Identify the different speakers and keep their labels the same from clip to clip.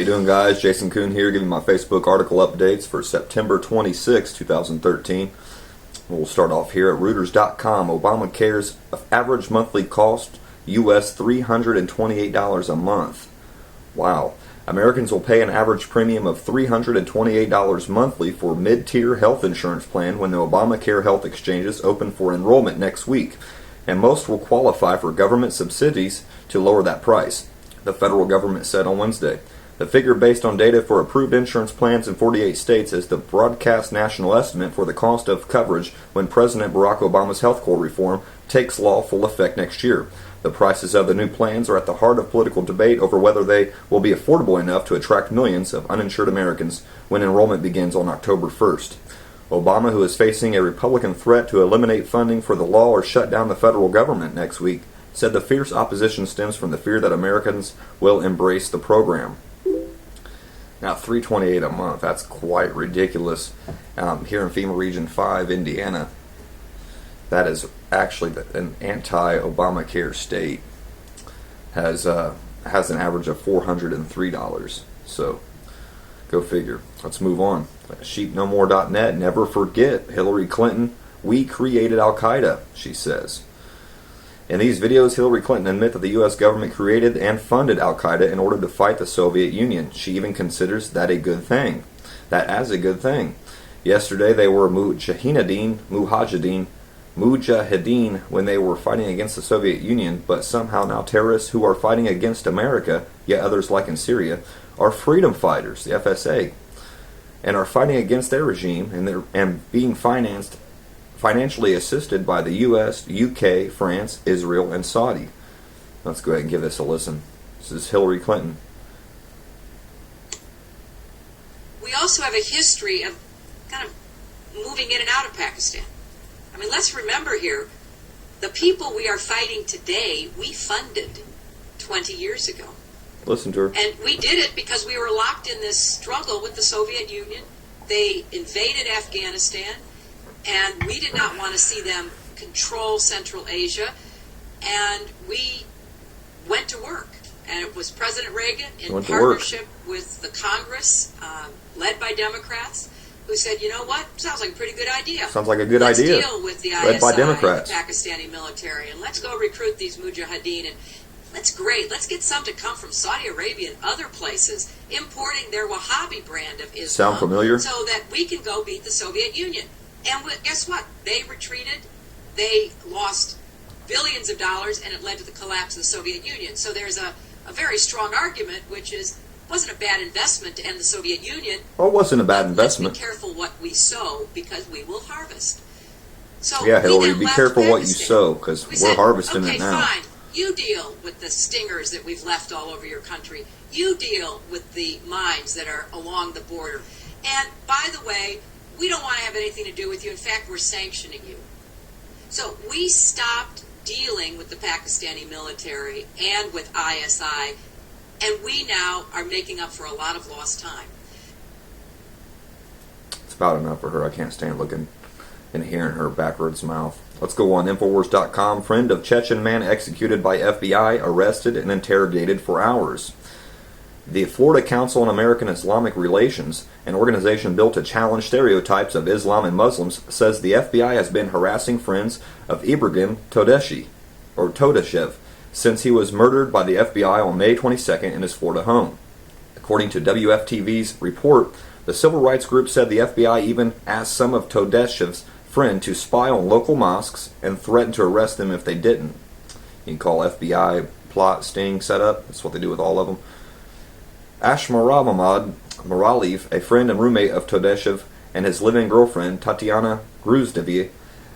Speaker 1: you doing, guys? Jason Kuhn here, giving my Facebook article updates for September 26, 2013. We'll start off here at Reuters.com. Obamacare's average monthly cost, U.S. $328 a month. Wow. Americans will pay an average premium of $328 monthly for mid-tier health insurance plan when the Obamacare health exchanges open for enrollment next week, and most will qualify for government subsidies to lower that price, the federal government said on Wednesday. The figure, based on data for approved insurance plans in 48 states, is the broadcast national estimate for the cost of coverage when President Barack Obama's health care reform takes law full effect next year. The prices of the new plans are at the heart of political debate over whether they will be affordable enough to attract millions of uninsured Americans when enrollment begins on October 1st. Obama, who is facing a Republican threat to eliminate funding for the law or shut down the federal government next week, said the fierce opposition stems from the fear that Americans will embrace the program. Now, $328 a month, that's quite ridiculous. Here in FEMA Region 5, Indiana, that is actually an anti-Obamacare state, has an average of $403. So, go figure. Let's move on. SheepNoMore.net, never forget Hillary Clinton. We created Al-Qaeda, she says. In these videos, Hillary Clinton admits that the U.S. government created and funded Al-Qaeda in order to fight the Soviet Union. She even considers that a good thing. That as a good thing. Yesterday, they were Mujahideen when they were fighting against the Soviet Union, but somehow now terrorists who are fighting against America, yet others like in Syria, are freedom fighters, the FSA, and are fighting against their regime and being financially assisted by the U.S., UK, France, Israel, and Saudi. Let's go ahead and give this a listen. This is Hillary Clinton.
Speaker 2: We also have a history of kind of moving in and out of Pakistan. I mean, let's remember here, the people we are fighting today, we funded 20 years ago.
Speaker 1: Listen to her.
Speaker 2: And we did it because we were locked in this struggle with the Soviet Union. They invaded Afghanistan, and we did not want to see them control Central Asia, and we went to work. And it was President Reagan in partnership with the Congress, led by Democrats, who said, you know what, sounds like a pretty good idea.
Speaker 1: Sounds like a good idea.
Speaker 2: Let's deal with the
Speaker 1: led
Speaker 2: ISI
Speaker 1: by Democrats.
Speaker 2: and the Pakistani military, and let's go recruit these Mujahideen, and that's great. Let's get some to come from Saudi Arabia and other places, importing their Wahhabi brand of Islam.
Speaker 1: Sound familiar?
Speaker 2: So that we can go beat the Soviet Union. And guess what? They retreated. They lost billions of dollars, and it led to the collapse of the Soviet Union. So there's a very strong argument, which is, it wasn't a bad investment to end the Soviet Union.
Speaker 1: Well, it wasn't a bad investment.
Speaker 2: Let's be careful what we sow, because we will harvest. So
Speaker 1: yeah, Hillary, be careful what you sow, because we're harvesting it now.
Speaker 2: Okay, fine. You deal with the stingers that we've left all over your country. You deal with the mines that are along the border. And by the way, we don't want to have anything to do with you. In fact, we're sanctioning you. So we stopped dealing with the Pakistani military and with ISI, and we now are making up for a lot of lost time.
Speaker 1: It's about enough for her. I can't stand looking and hearing her backwards mouth. Let's go on. Infowars.com. Friend of Chechen man executed by FBI, arrested and interrogated for hours. The Florida Council on American Islamic Relations, an organization built to challenge stereotypes of Islam and Muslims, says the FBI has been harassing friends of Ibrahim Todashev since he was murdered by the FBI on May 22nd in his Florida home. According to WFTV's report, the civil rights group said the FBI even asked some of Todashev's friends to spy on local mosques and threatened to arrest them if they didn't. You can call FBI plot, sting, setup. That's what they do with all of them. Ashmara Mahmoud Maraliv, a friend and roommate of Todashev, and his living girlfriend, Tatiana Gruzdevi,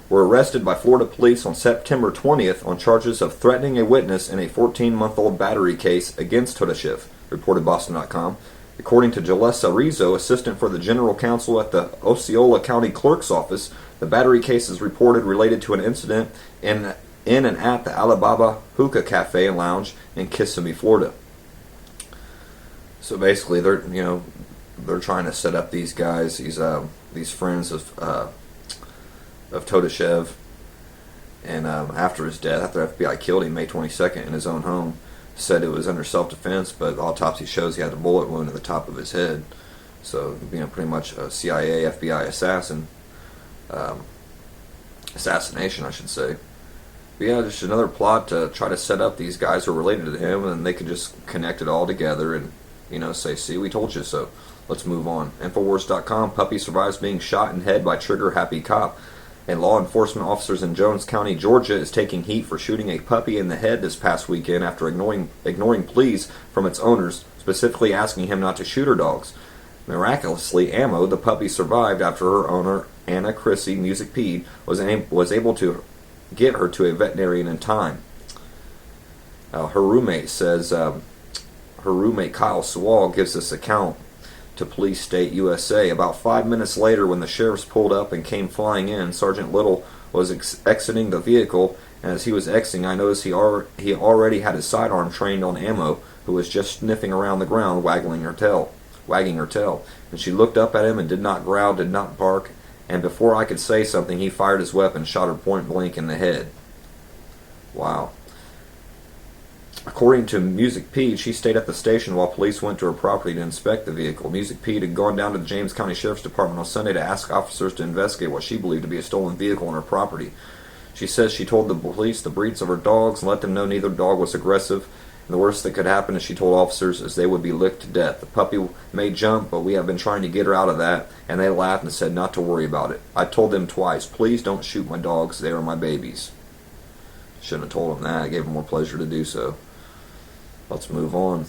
Speaker 1: were arrested by Florida police on September 20th on charges of threatening a witness in a 14-month-old battery case against Todashev, reported Boston.com. According to Jalessa Rizzo, assistant for the general counsel at the Osceola County Clerk's Office, the battery case is reported related to an incident in and at the Alibaba Hookah Cafe and Lounge in Kissimmee, Florida. So basically, they're trying to set up these guys, these friends of Todashev, and after his death, after FBI killed him May 22nd in his own home, said it was under self-defense, but the autopsy shows he had a bullet wound in the top of his head. So, pretty much a CIA, FBI assassination, I should say. But yeah, just another plot to try to set up these guys who are related to him, and they could just connect it all together and, say, see, we told you so. Let's move on. Infowars.com, puppy survives being shot in head by trigger-happy cop. And law enforcement officers in Jones County, Georgia, is taking heat for shooting a puppy in the head this past weekend after ignoring pleas from its owners, specifically asking him not to shoot her dogs. Miraculously, Ammo, the puppy, survived after her owner, Anna Chrissy, Music Pede, was able to get her to a veterinarian in time. Her roommate Kyle Sewall gives this account to Police State USA. About 5 minutes later, when the sheriffs pulled up and came flying in, Sergeant Little was exiting the vehicle, and as he was exiting, I noticed he already had his sidearm trained on Ammo, who was just sniffing around the ground, wagging her tail. And she looked up at him and did not growl, did not bark, and before I could say something, he fired his weapon, shot her point blank in the head. Wow. According to Music Pede, she stayed at the station while police went to her property to inspect the vehicle. Music Pede had gone down to the James County Sheriff's Department on Sunday to ask officers to investigate what she believed to be a stolen vehicle on her property. She says she told the police the breeds of her dogs and let them know neither dog was aggressive. And the worst that could happen, as she told officers, is they would be licked to death. The puppy may jump, but we have been trying to get her out of that, and they laughed and said not to worry about it. I told them twice, please don't shoot my dogs, they are my babies. Shouldn't have told them that, I gave them more pleasure to do so. Let's move on.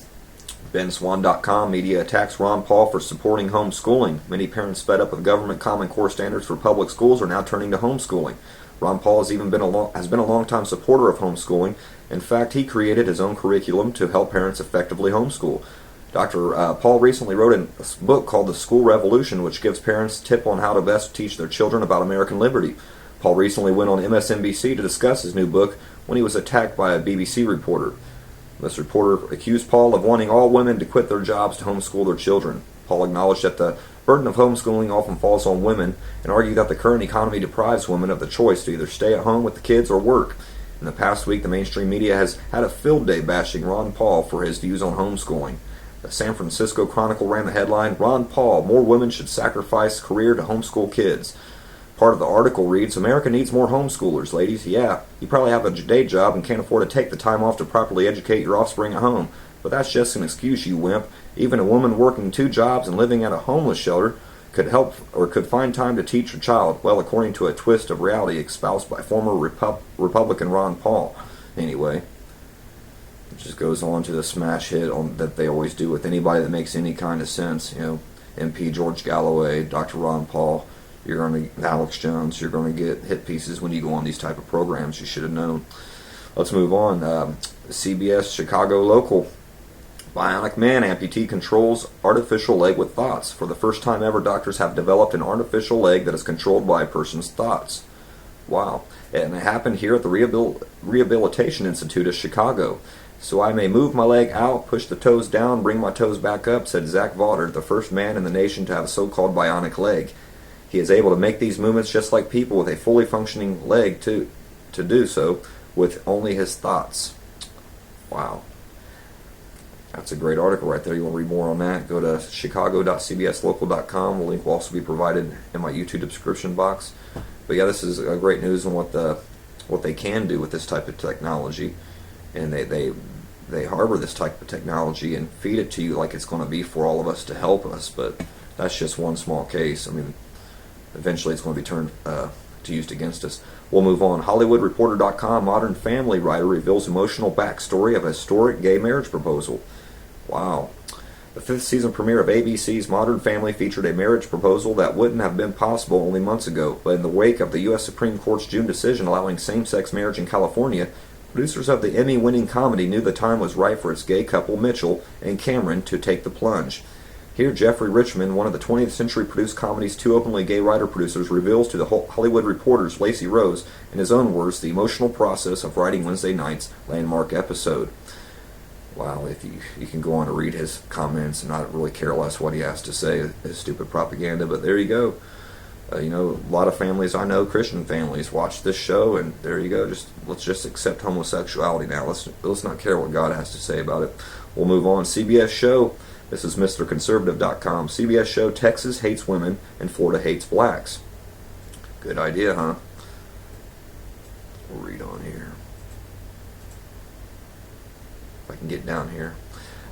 Speaker 1: BenSwan.com, media attacks Ron Paul for supporting homeschooling. Many parents fed up with government Common Core standards for public schools are now turning to homeschooling. Ron Paul has been a long-time supporter of homeschooling. In fact, he created his own curriculum to help parents effectively homeschool. Dr. Paul recently wrote a book called The School Revolution, which gives parents a tip on how to best teach their children about American liberty. Paul recently went on MSNBC to discuss his new book when he was attacked by a BBC reporter. This reporter accused Paul of wanting all women to quit their jobs to homeschool their children. Paul acknowledged that the burden of homeschooling often falls on women and argued that the current economy deprives women of the choice to either stay at home with the kids or work. In the past week, the mainstream media has had a field day bashing Ron Paul for his views on homeschooling. The San Francisco Chronicle ran the headline, Ron Paul, more women should sacrifice career to homeschool kids. Part of the article reads, America needs more homeschoolers, ladies. Yeah, you probably have a day job and can't afford to take the time off to properly educate your offspring at home. But that's just an excuse, you wimp. Even a woman working 2 jobs and living at a homeless shelter could find time to teach her child. Well, according to a twist of reality espoused by former Republican Ron Paul. Anyway, it just goes on to the smash hit that they always do with anybody that makes any kind of sense. MP George Galloway, Dr. Ron Paul, Alex Jones, you're going to get hit pieces when you go on these type of programs. You should have known. Let's move on. CBS Chicago Local. Bionic Man amputee controls artificial leg with thoughts. For the first time ever, doctors have developed an artificial leg that is controlled by a person's thoughts. Wow. And it happened here at the Rehabilitation Institute of Chicago. So I may move my leg out, push the toes down, bring my toes back up, said Zach Vaughter, the first man in the nation to have a so-called bionic leg. He is able to make these movements just like people with a fully functioning leg to do so with only his thoughts. Wow. That's a great article right there. You want to read more on that? Go to chicago.cbslocal.com. The link will also be provided in my YouTube description box. But yeah, this is great news on what they can do with this type of technology, and they harbor this type of technology and feed it to you like it's going to be for all of us to help us. But that's just one small case. I mean, eventually it's going to be turned used against us. We'll move on. HollywoodReporter.com, Modern Family writer reveals emotional backstory of a historic gay marriage proposal. Wow. The 5th season premiere of ABC's Modern Family featured a marriage proposal that wouldn't have been possible only months ago, but in the wake of the U.S. Supreme Court's June decision allowing same-sex marriage in California, producers of the Emmy-winning comedy knew the time was right for its gay couple Mitchell and Cameron to take the plunge. Here, Jeffrey Richman, one of the 20th Century produced comedy's 2 openly gay writer-producers, reveals to the Hollywood Reporter's Lacey Rose, in his own words, the emotional process of writing Wednesday night's landmark episode. Wow, if you can go on to read his comments and not really care less what he has to say, his stupid propaganda, but there you go. A lot of families I know, Christian families, watch this show, and there you go. Let's just accept homosexuality now. Let's not care what God has to say about it. We'll move on. CBS show. This is MrConservative.com. CBS show: Texas hates women and Florida hates blacks. Good idea, huh? We'll read on here. If I can get down here.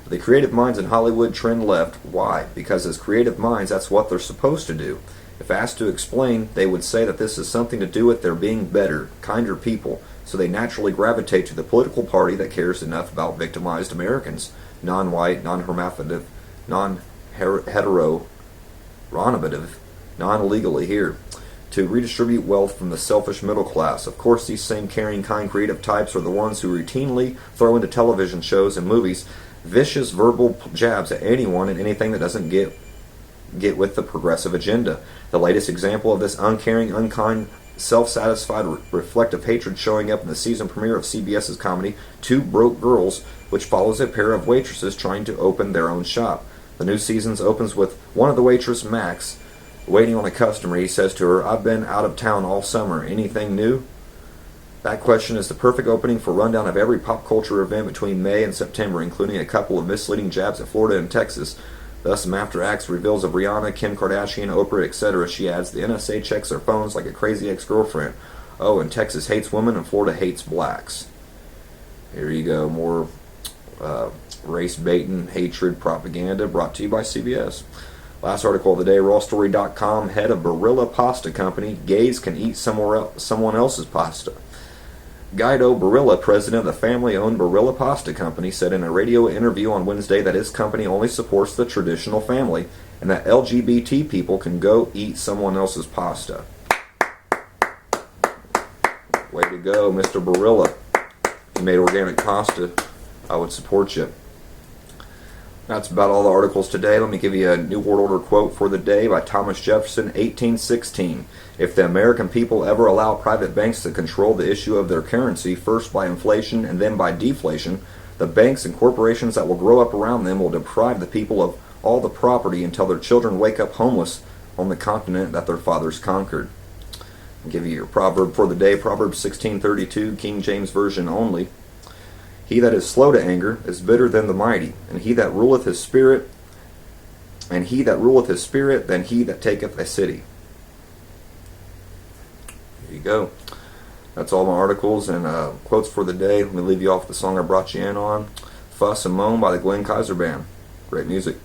Speaker 1: The creative minds in Hollywood trend left. Why? Because as creative minds, that's what they're supposed to do. If asked to explain, they would say that this is something to do with their being better, kinder people, so they naturally gravitate to the political party that cares enough about victimized Americans, non-white, non-hermaphroditic, non-heteronormative, non-legally here, to redistribute wealth from the selfish middle class. Of course, these same caring, kind, creative types are the ones who routinely throw into television shows and movies vicious verbal jabs at anyone and anything that doesn't get with the progressive agenda. The latest example of this uncaring, unkind, self-satisfied, reflective hatred showing up in the season premiere of CBS's comedy Two Broke Girls, which follows a pair of waitresses trying to open their own shop. The new season opens with one of the waitress, Max, waiting on a customer. He says to her, "I've been out of town all summer. Anything new?" That question is the perfect opening for a rundown of every pop culture event between May and September, including a couple of misleading jabs at Florida and Texas. Thus, after acts reveals of Rihanna, Kim Kardashian, Oprah, etc., she adds, the NSA checks their phones like a crazy ex-girlfriend. Oh, and Texas hates women and Florida hates blacks. Here you go, more race baiting, hatred, propaganda brought to you by CBS. Last article of the day, rawstory.com, head of Barilla Pasta Company, gays can eat someone else's pasta. Guido Barilla, president of the family-owned Barilla Pasta Company, said in a radio interview on Wednesday that his company only supports the traditional family and that LGBT people can go eat someone else's pasta. Way to go, Mr. Barilla. If you made organic pasta, I would support you. That's about all the articles today. Let me give you a New World Order quote for the day by Thomas Jefferson, 1816. If the American people ever allow private banks to control the issue of their currency, first by inflation and then by deflation, the banks and corporations that will grow up around them will deprive the people of all the property until their children wake up homeless on the continent that their fathers conquered. I'll give you your proverb for the day, Proverbs 16:32, King James Version only. He that is slow to anger is bitter than the mighty, and he that ruleth his spirit than he that taketh a city. There you go. That's all my articles and quotes for the day. Let me leave you off with the song I brought you in on, Fuss and Moan by the Glenn Kaiser Band. Great music.